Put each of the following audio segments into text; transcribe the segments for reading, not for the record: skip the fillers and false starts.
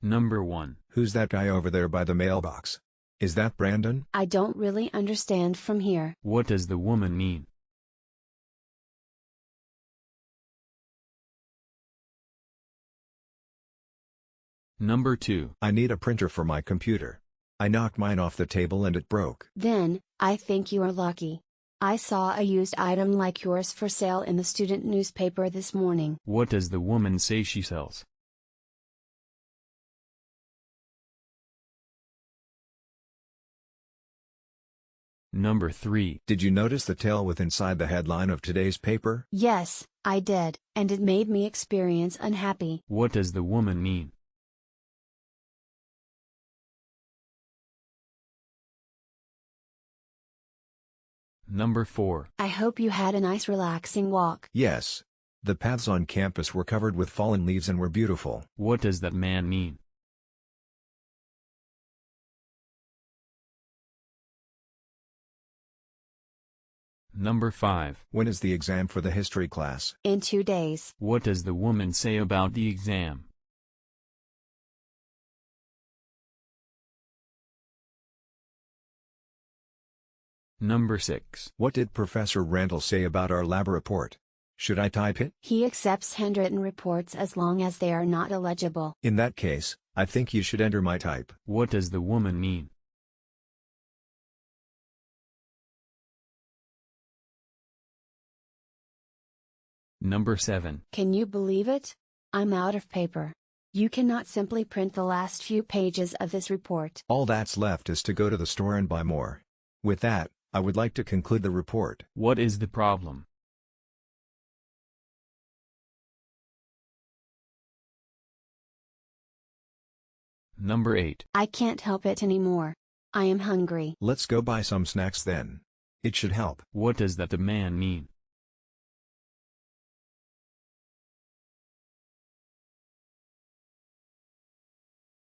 Number 1. Who's that guy over there by the mailbox? Is that Brandon? I don't really understand from here. What does the woman mean? Number 2. I need a printer for my computer. I knocked mine off the table and it broke. Then, I think you are lucky. I saw a used item like yours for sale in the student newspaper this morning. What does the woman say she sells? Number 3. Did you notice the tail with inside the headline of today's paper? Yes, I did, and it made me experience unhappy. What does the woman mean? Number 4. I hope you had a nice relaxing walk. Yes. The paths on campus were covered with fallen leaves and were beautiful. What does that man mean? Number 5. When is the exam for the history class? In 2 days. What does the woman say about the exam? Number 6. What did Professor Randall say about our lab report? Should I type it? He accepts handwritten reports as long as they are not illegible. In that case, I think you should enter my type. What does the woman mean? Number 7. Can you believe it? I'm out of paper. You cannot simply print the last few pages of this report. All that's left is to go to the store and buy more. With that, I would like to conclude the report. What is the problem? Number 8. I can't help it anymore. I am hungry. Let's go buy some snacks then. It should help. What does that man mean?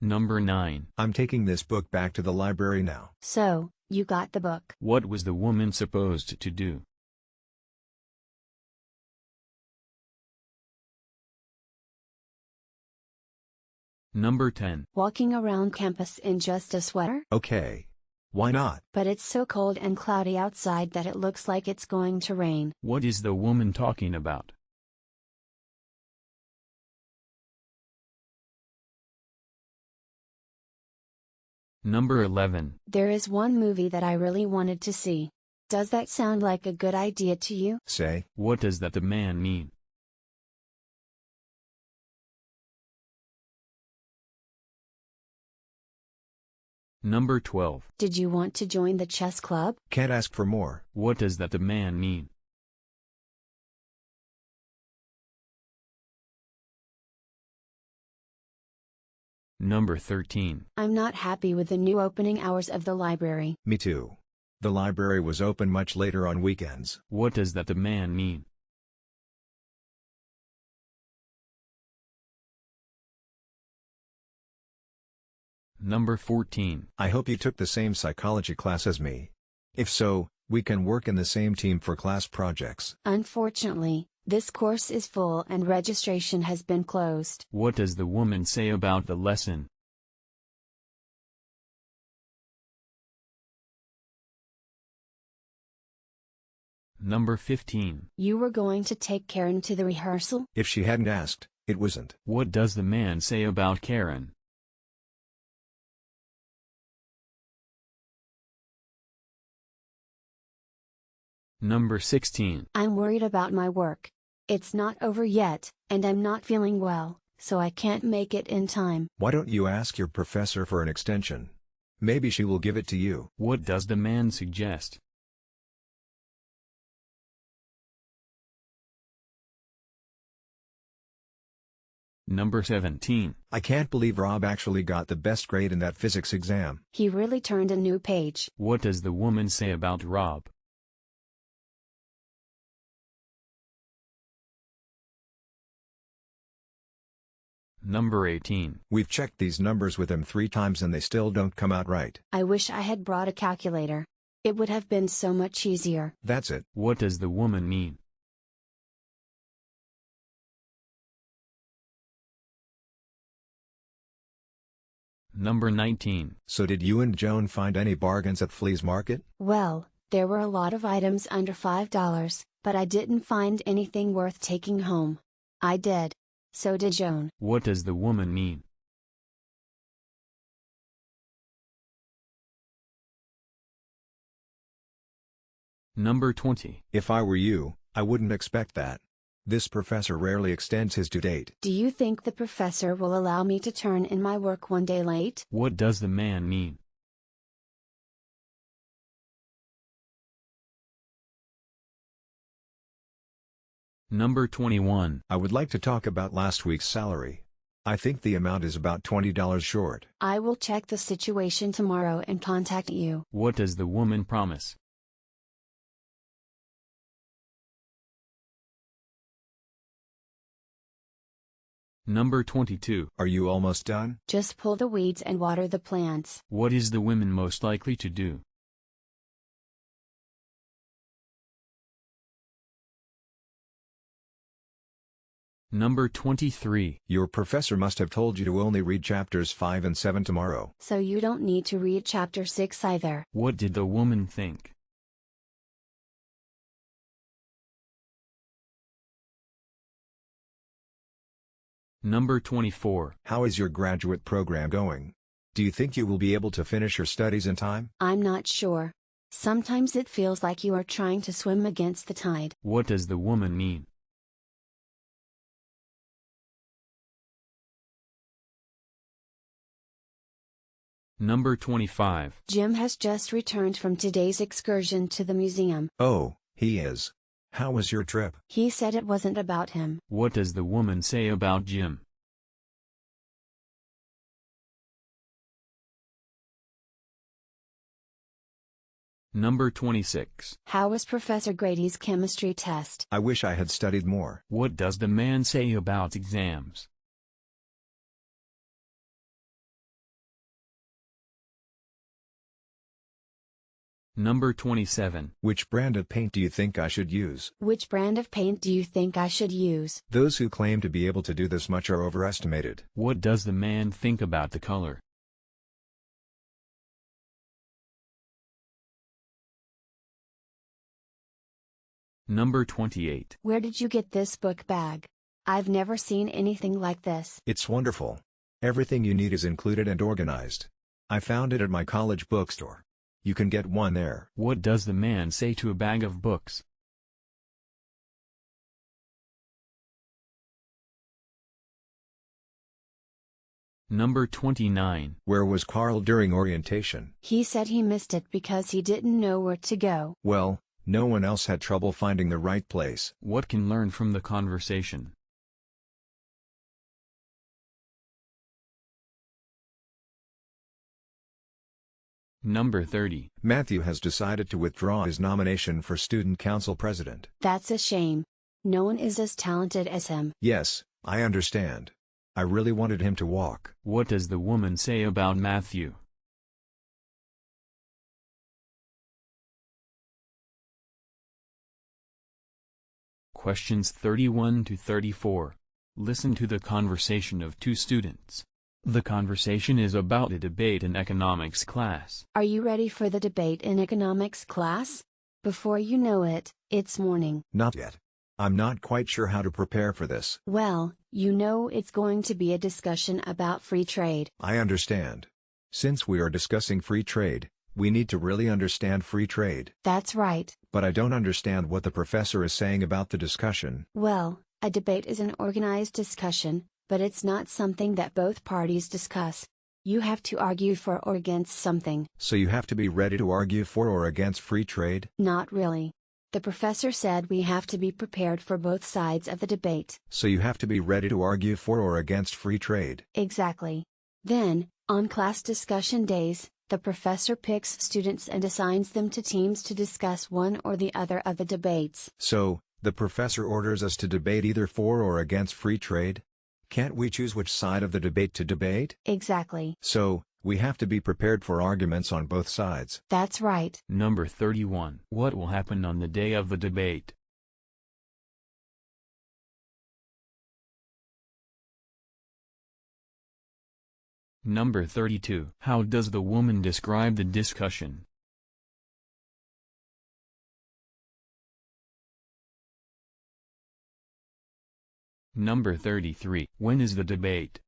Number 9. I'm taking this book back to the library now. So, you got the book. What was the woman supposed to do? Number 10. Walking around campus in just a sweater? Okay. Why not? But it's so cold and cloudy outside that it looks like it's going to rain. What is the woman talking about? Number 11. There is one movie that I really wanted to see. Does that sound like a good idea to you? Say. What does that man mean? Number 12. Did you want to join the chess club? Can't ask for more. What does that man mean? Number 13. I'm not happy with the new opening hours of the library. Me too. The library was open much later on weekends. What does that man mean? Number 14. I hope you took the same psychology class as me. If so, we can work in the same team for class projects. Unfortunately, this course is full and registration has been closed. What does the woman say about the lesson? Number 15. You were going to take Karen to the rehearsal? If she hadn't asked, it wasn't. What does the man say about Karen? Number 16. I'm worried about my work. It's not over yet, and I'm not feeling well, so I can't make it in time. Why don't you ask your professor for an extension? Maybe she will give it to you. What does the man suggest? Number 17. I can't believe Rob actually got the best grade in that physics exam. He really turned a new page. What does the woman say about Rob? Number 18. We've checked these numbers with him 3 times and they still don't come out right. I wish I had brought a calculator. It would have been so much easier. That's it. What does the woman mean? Number 19. So did you and Joan find any bargains at Flea's Market? Well, there were a lot of items under $5, but I didn't find anything worth taking home. I did. So did Joan. What does the woman mean? Number 20. If I were you, I wouldn't expect that. This professor rarely extends his due date. Do you think the professor will allow me to turn in my work one day late? What does the man mean? Number 21. I would like to talk about last week's salary. I think the amount is about $20 short. I will check the situation tomorrow and contact you. What does the woman promise? Number 22. Are you almost done? Just pull the weeds and water the plants. What is the woman most likely to do? Number 23. Your professor must have told you to only read chapters 5 and 7 tomorrow. So you don't need to read chapter 6 either. What did the woman think? Number 24. How is your graduate program going? Do you think you will be able to finish your studies in time? I'm not sure. Sometimes it feels like you are trying to swim against the tide. What does the woman mean? Number 25. Jim has just returned from today's excursion to the museum. Oh, he is. How was your trip? He said it wasn't about him. What does the woman say about Jim? Number 26. How was Professor Grady's chemistry test? I wish I had studied more. What does the man say about exams? Number 27. Which brand of paint do you think I should use? Which brand of paint do you think I should use? Those who claim to be able to do this much are overestimated. What does the man think about the color? Number 28. Where did you get this book bag? I've never seen anything like this. It's wonderful. Everything you need is included and organized. I found it at my college bookstore. You can get one there. What does the man say to a bag of books? Number 29. Where was Carl during orientation? He said he missed it because he didn't know where to go. Well, no one else had trouble finding the right place. What can learn from the conversation? Number 30. Matthew has decided to withdraw his nomination for student council president. That's a shame. No one is as talented as him. Yes, I understand. I really wanted him to walk. What does the woman say about Matthew? Questions 31 to 34. Listen to the conversation of two students. The conversation is about a debate in economics class. Are you ready for the debate in economics class? Before you know it, it's morning. Not yet. I'm not quite sure how to prepare for this. Well, you know it's going to be a discussion about free trade. I understand. Since we are discussing free trade, we need to really understand free trade. That's right. But I don't understand what the professor is saying about the discussion. Well, a debate is an organized discussion, but it's not something that both parties discuss. You have to argue for or against something. So you have to be ready to argue for or against free trade? Not really. The professor said we have to be prepared for both sides of the debate. So you have to be ready to argue for or against free trade? Exactly. Then, on class discussion days, the professor picks students and assigns them to teams to discuss one or the other of the debates. So, the professor orders us to debate either for or against free trade? Can't we choose which side of the debate to debate? Exactly. So, we have to be prepared for arguments on both sides. That's right. Number 31. What will happen on the day of the debate? Number 32. How does the woman describe the discussion? Number 33. When is the debate?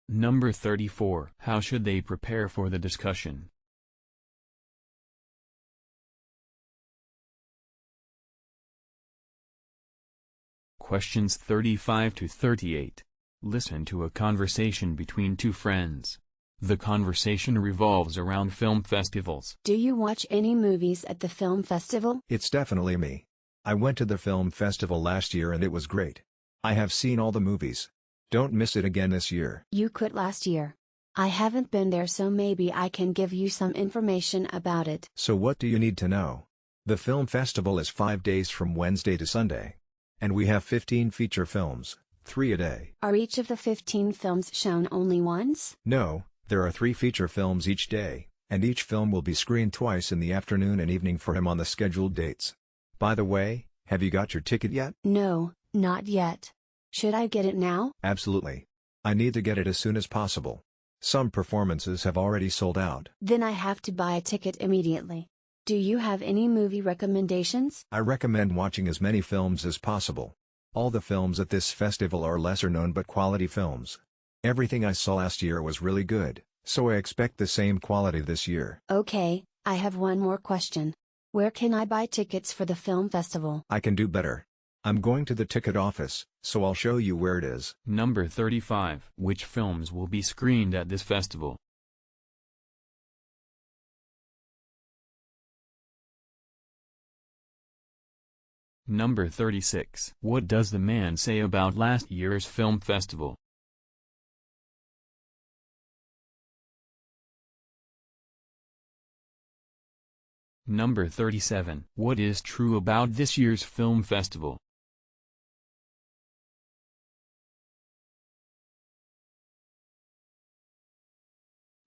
Number 34. How should they prepare for the discussion? Questions 35 to 38. Listen to a conversation between two friends. The conversation revolves around film festivals. Do you watch any movies at the film festival? It's definitely me. I went to the film festival last year and it was great. I have seen all the movies. Don't miss it again this year. You quit last year. I haven't been there, so maybe I can give you some information about it. So what do you need to know? The film festival is 5 days from Wednesday to Sunday. And we have 15 feature films, 3 a day. Are each of the 15 films shown only once? No, there are 3 feature films each day, and each film will be screened twice in the afternoon and evening for him on the scheduled dates. By the way, have you got your ticket yet? No, not yet. Should I get it now? Absolutely. I need to get it as soon as possible. Some performances have already sold out. Then I have to buy a ticket immediately. Do you have any movie recommendations? I recommend watching as many films as possible. All the films at this festival are lesser known but quality films. Everything I saw last year was really good, so I expect the same quality this year. Okay, I have one more question. Where can I buy tickets for the film festival? I can do better. I'm going to the ticket office, so I'll show you where it is. Number 35. Which films will be screened at this festival? Number 36. What does the man say about last year's film festival? Number 37. What is true about this year's film festival?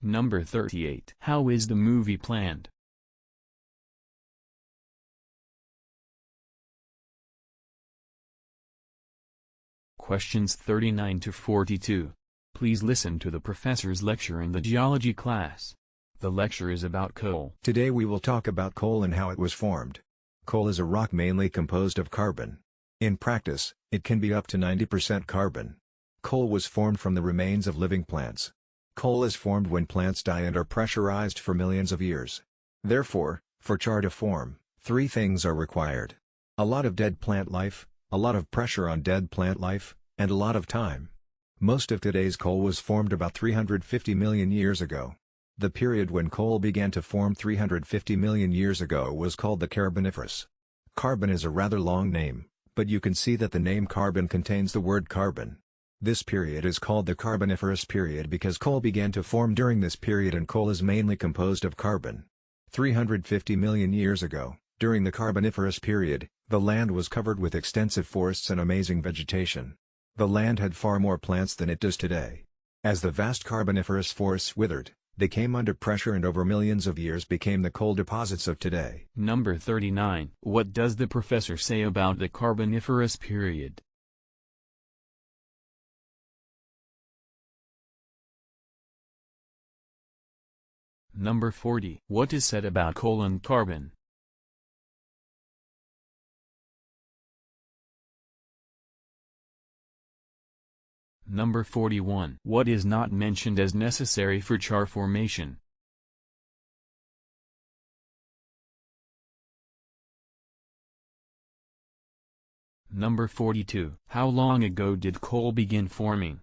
Number 38. How is the movie planned? Questions 39 to 42. Please listen to the professor's lecture in the geology class. The lecture is about coal. Today we will talk about coal and how it was formed. Coal is a rock mainly composed of carbon. In practice, it can be up to 90% carbon. Coal was formed from the remains of living plants. Coal is formed when plants die and are pressurized for millions of years. Therefore, for char to form, 3 things are required. A lot of dead plant life, a lot of pressure on dead plant life, and a lot of time. Most of today's coal was formed about 350 million years ago. The period when coal began to form 350 million years ago was called the Carboniferous. Carbon is a rather long name, but you can see that the name carbon contains the word carbon. This period is called the Carboniferous period because coal began to form during this period, and coal is mainly composed of carbon. 350 million years ago, during the Carboniferous period, the land was covered with extensive forests and amazing vegetation. The land had far more plants than it does today. As the vast Carboniferous forests withered, they came under pressure and over millions of years became the coal deposits of today. Number 39. What does the professor say about the Carboniferous period? Number 40. What is said about coal and carbon? Number 41. What is not mentioned as necessary for char formation? Number 42. How long ago did coal begin forming?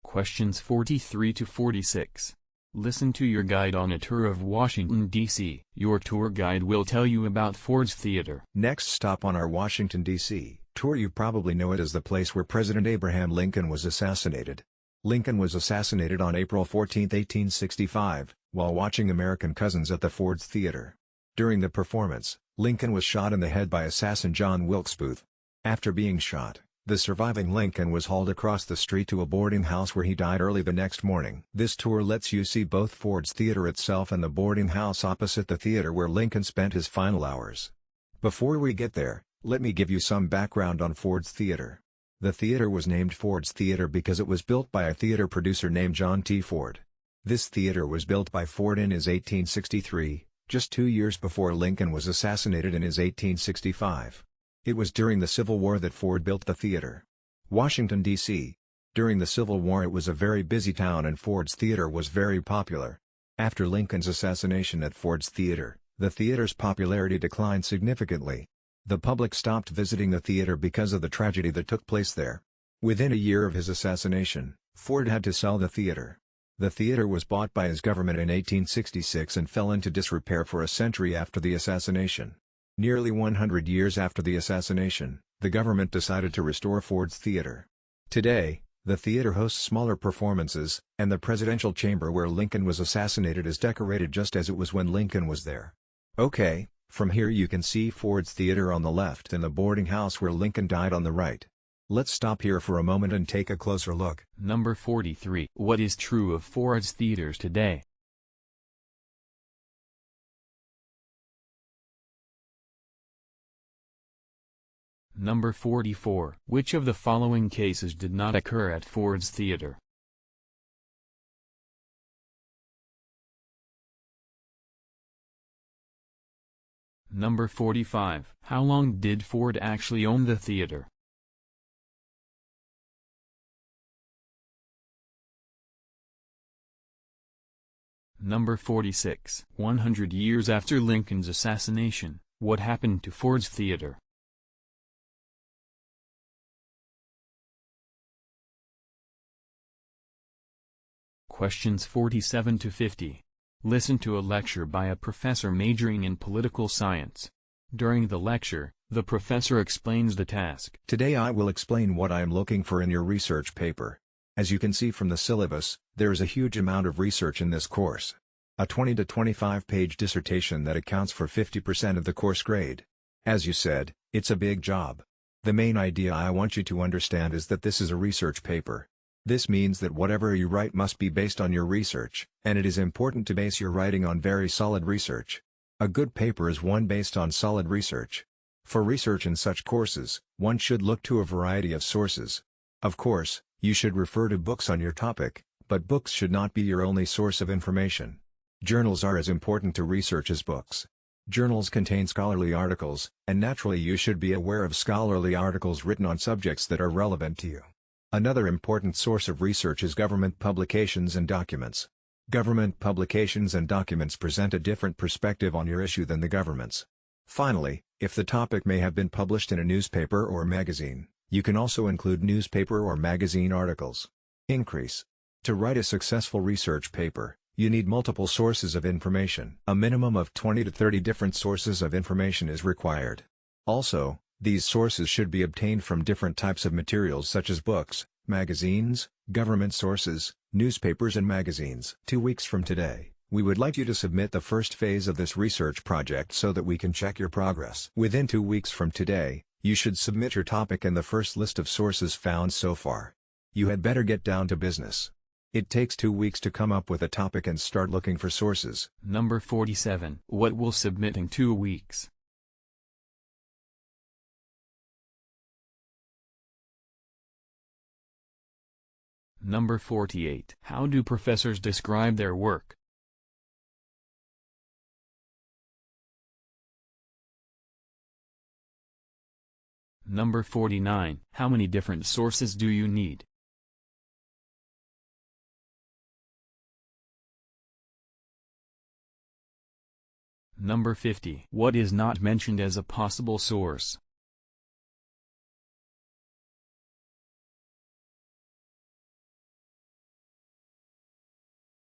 Questions 43 to 46. Listen to your guide on a tour of Washington, D.C. Your tour guide will tell you about Ford's Theater. Next stop on our Washington, D.C. tour, you probably know it as the place where President Abraham Lincoln was assassinated. Lincoln was assassinated on April 14, 1865, while watching American Cousins at the Ford's Theater. During the performance, Lincoln was shot in the head by assassin John Wilkes Booth. After being shot, The surviving Lincoln was hauled across the street to a boarding house where he died early the next morning. This tour lets you see both Ford's Theater itself and the boarding house opposite the theater where Lincoln spent his final hours. Before we get there, let me give you some background on Ford's Theater. The theater was named Ford's Theater because it was built by a theater producer named John T. Ford. This theater was built by Ford in his 1863, just 2 years before Lincoln was assassinated in his 1865. It was during the Civil War that Ford built the theater. Washington, D.C. During the Civil War it was a very busy town and Ford's Theater was very popular. After Lincoln's assassination at Ford's Theater, the theater's popularity declined significantly. The public stopped visiting the theater because of the tragedy that took place there. Within a year of his assassination, Ford had to sell the theater. The theater was bought by his government in 1866 and fell into disrepair for a century after the assassination. Nearly 100 years after the assassination, the government decided to restore Ford's Theater. Today, the theater hosts smaller performances, and the presidential chamber where Lincoln was assassinated is decorated just as it was when Lincoln was there. Okay, from here you can see Ford's Theater on the left and the boarding house where Lincoln died on the right. Let's stop here for a moment and take a closer look. Number 43. What is true of Ford's theaters today? Number 44. Which of the following cases did not occur at Ford's Theater? Number 45. How long did Ford actually own the theater? Number 46. 100 years after Lincoln's assassination, what happened to Ford's Theater? Questions 47 to 50. Listen to a lecture by a professor majoring in political science. During the lecture, the professor explains the task. Today I will explain what I am looking for in your research paper. As you can see from the syllabus, there is a huge amount of research in this course. A 20 to 25-page dissertation that accounts for 50% of the course grade. As you said, it's a big job. The main idea I want you to understand is that this is a research paper. This means that whatever you write must be based on your research, and it is important to base your writing on very solid research. A good paper is one based on solid research. For research in such courses, one should look to a variety of sources. Of course, you should refer to books on your topic, but books should not be your only source of information. Journals are as important to research as books. Journals contain scholarly articles, and naturally you should be aware of scholarly articles written on subjects that are relevant to you. Another important source of research is government publications and documents. Government publications and documents present a different perspective on your issue than the government's. Finally, if the topic may have been published in a newspaper or magazine, you can also include newspaper or magazine articles. Increase. To write a successful research paper, you need multiple sources of information. A minimum of 20 to 30 different sources of information is required. Also, these sources should be obtained from different types of materials such as books, magazines, government sources, newspapers and magazines. 2 weeks from today, we would like you to submit the first phase of this research project so that we can check your progress. Within 2 weeks from today, you should submit your topic and the first list of sources found so far. You had better get down to business. It takes 2 weeks to come up with a topic and start looking for sources. Number 47. What will submit in 2 weeks? Number 48. How do professors describe their work? Number 49. How many different sources do you need? Number 50. What is not mentioned as a possible source?